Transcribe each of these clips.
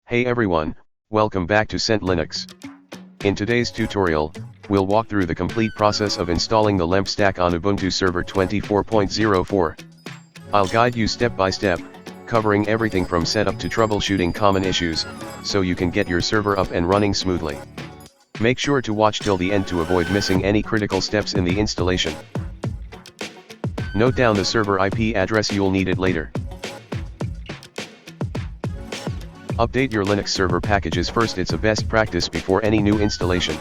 Hey everyone, welcome back to CentLinux. In today's tutorial, we'll walk through the complete process of installing the LEMP Stack on Ubuntu Server 24.04. I'll guide you step by step, covering everything from setup to troubleshooting common issues, so you can get your server up and running smoothly. Make sure to watch till the end to avoid missing any critical steps in the installation. Note down the server IP address, you'll need it later. Update your Linux server packages first, it's a best practice before any new installation.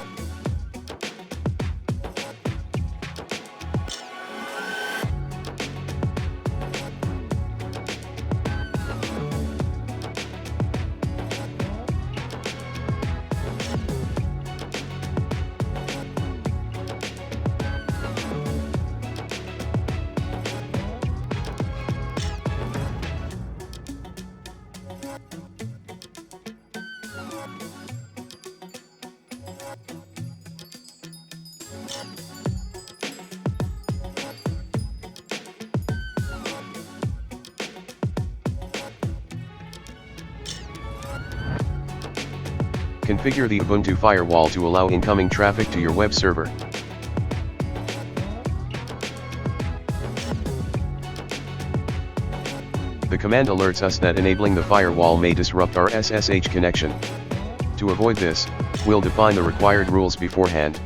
Configure the Ubuntu Firewall to allow incoming traffic to your web server. The command alerts us that enabling the firewall may disrupt our SSH connection. To avoid this, we'll define the required rules beforehand.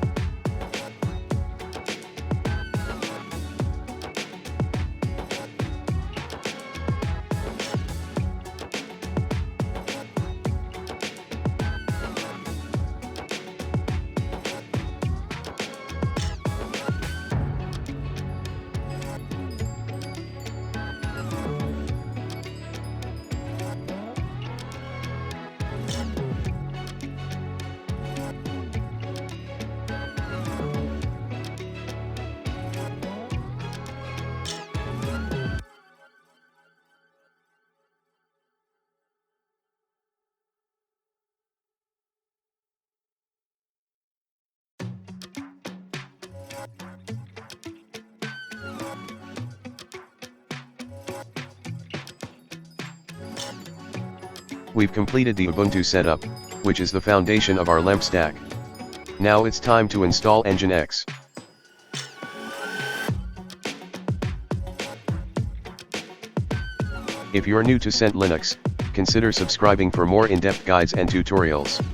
We've completed the Ubuntu setup, which is the foundation of our LEMP stack. Now it's time to install Nginx. If you're new to CentLinux, consider subscribing for more in-depth guides and tutorials.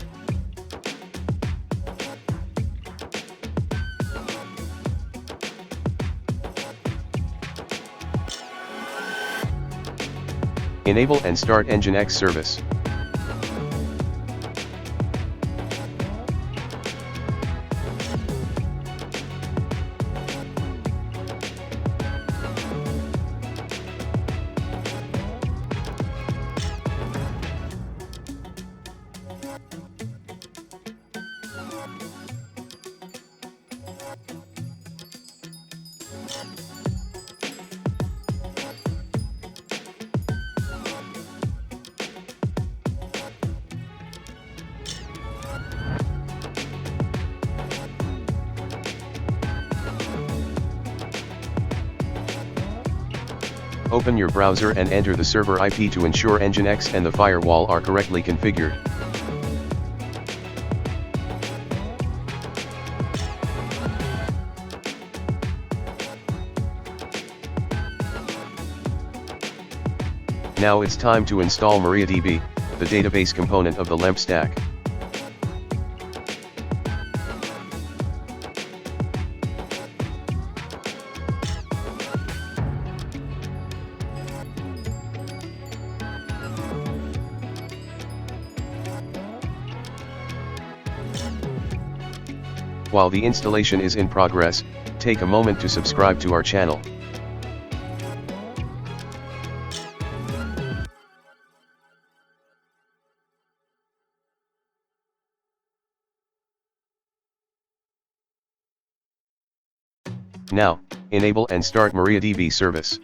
Enable and start Nginx service. Open your browser and enter the server IP to ensure Nginx and the firewall are correctly configured. Now it's time to install MariaDB, the database component of the LEMP stack. While the installation is in progress, take a moment to subscribe to our channel. Now, enable and start MariaDB service.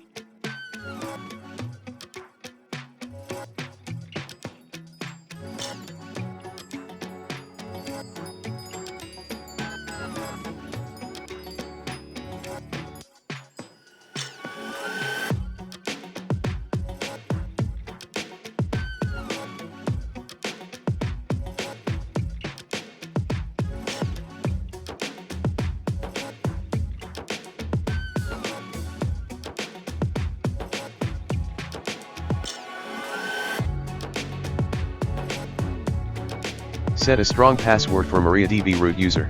Set a strong password for MariaDB root user.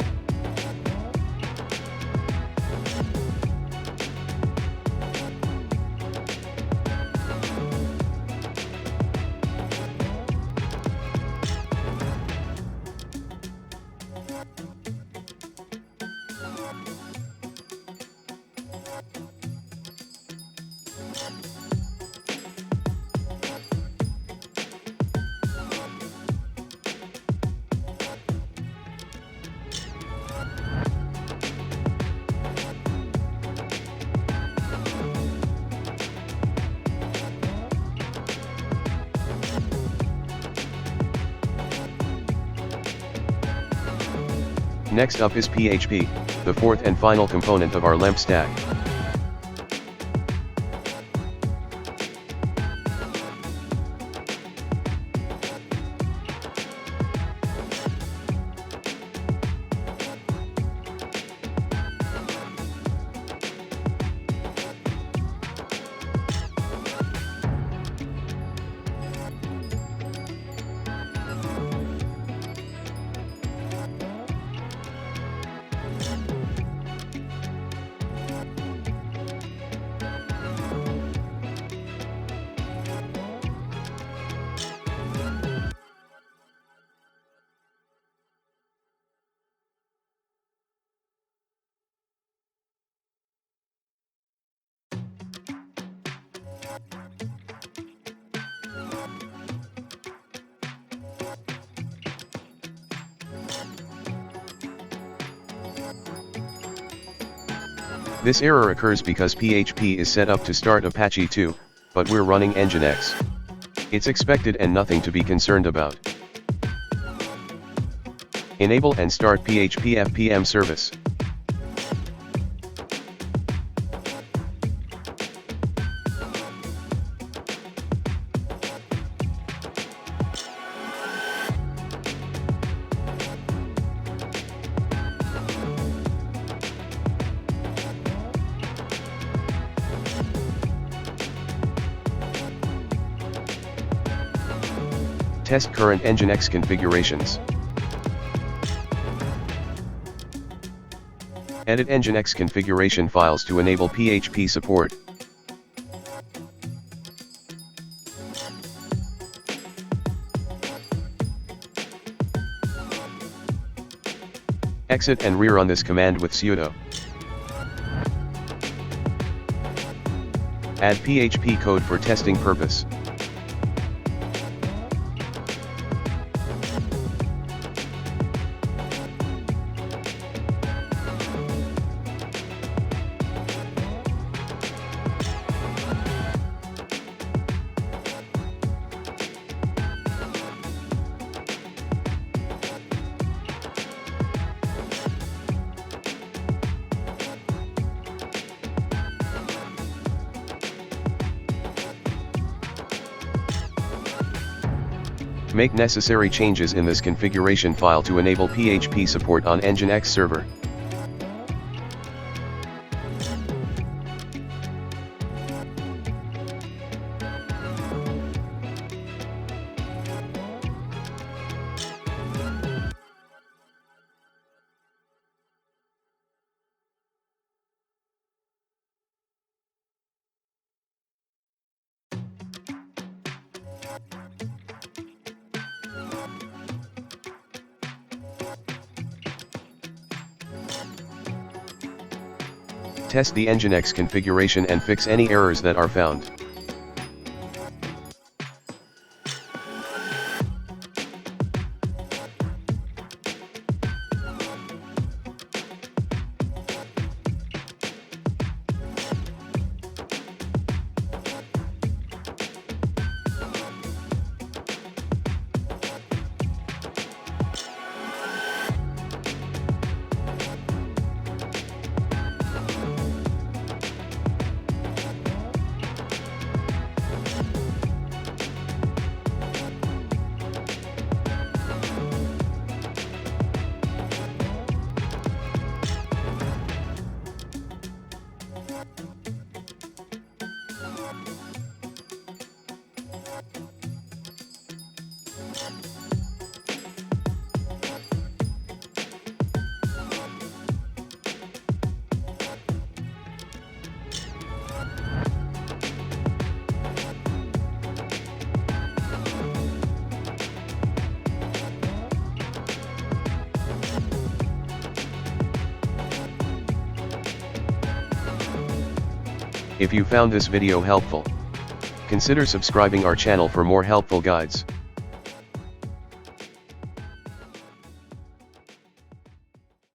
Next up is PHP, the fourth and final component of our LEMP stack. This error occurs because PHP is set up to start Apache 2, but we're running Nginx. It's expected and nothing to be concerned about. Enable and start PHP FPM service. Test current Nginx configurations. Edit Nginx configuration files to enable PHP support. Exit and rerun this command with sudo. Add PHP code for testing purpose. Make necessary changes in this configuration file to enable PHP support on Nginx server. Test the Nginx configuration and fix any errors that are found. If you found this video helpful, consider subscribing our channel for more helpful guides.